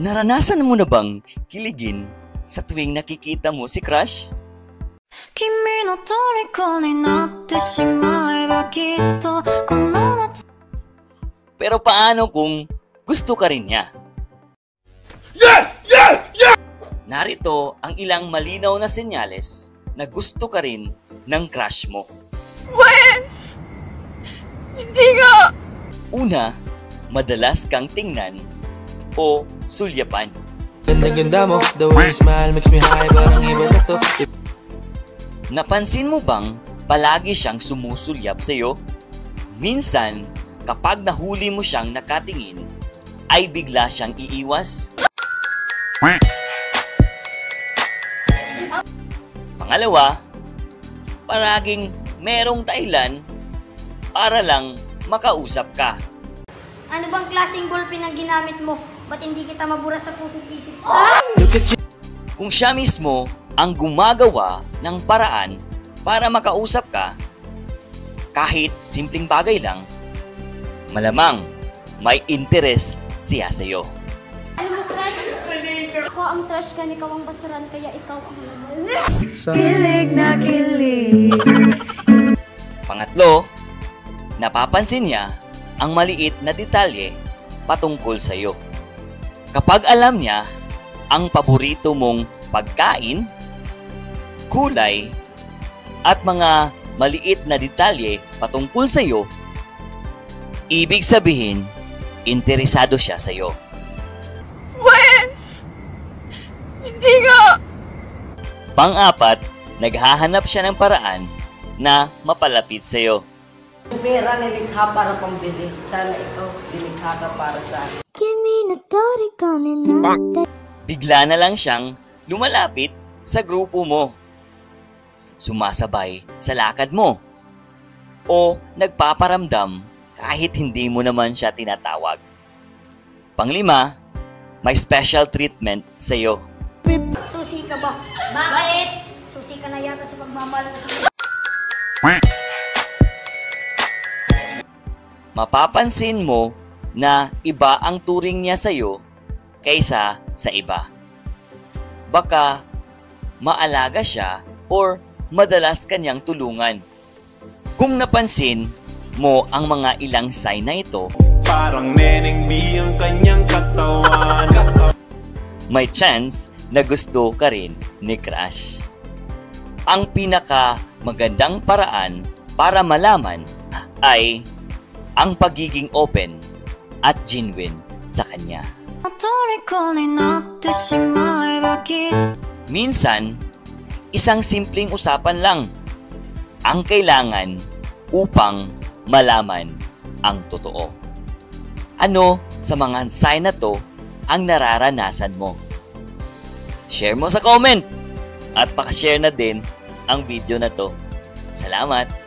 Naranasan mo na bang kiligin sa tuwing nakikita mo si crush? Pero paano kung gusto ka rin niya? Yes! Yes! Yes! Narito ang ilang malinaw na senyales na gusto ka rin ng crush mo. When? Hindi nga! Una, madalas kang tingnan o sulyapan. Ganda mo, the way you smile makes me high, parang iba ba to? Napansin mo bang palagi siyang sumusulyap sa'yo? Minsan, kapag nahuli mo siyang nakatingin, ay bigla siyang iiwas. Pangalawa, paraging merong dahilan para lang makausap ka. Ano bang klaseng ballpen ang ginamit mo? Ba't hindi kita mabura sa puso't isip? Kung siya mismo ang gumagawa ng paraan para makausap ka, kahit simpleng bagay lang, malamang may interes siya sa'yo. Alam mo, crush? Ako ang trash ka, ikaw ang basaran, kaya ikaw ang laman. Kilig na kilig. Pangatlo, napapansin niya ang maliit na detalye patungkol sa'yo. Kapag alam niya ang paborito mong pagkain, kulay, at mga maliit na detalye patungkol sa'yo, ibig sabihin, interesado siya sa'yo. When? Hindi nga! Pang-apat, naghahanap siya ng paraan na mapalapit sa'yo. Ang pera nilikha para pambili. Sana ikaw nilikha ka para sa akin. Bigla na lang siyang lumalapit sa grupo mo. Sumasabay sa lakad mo. O nagpaparamdam kahit hindi mo naman siya tinatawag. Panglima, may special treatment sa'yo. Susi ka ba? Bakit? Susi ka na yata sa pagmamahal mo sa... Mapapansin mo na iba ang turing niya sa'yo kaysa sa iba. Baka maalaga siya or madalas kanyang tulungan. Kung napansin mo ang mga ilang sign na ito, Parang Neneng B ang kanyang katawan. may chance na gusto ka rin ni crush. Ang pinaka magandang paraan para malaman ay ang pagiging open at genuine sa kanya. Minsan, isang simpleng usapan lang ang kailangan upang malaman ang totoo. Ano sa mga sign na to ang nararanasan mo? Share mo sa comment at pakishare na din ang video na to. Salamat!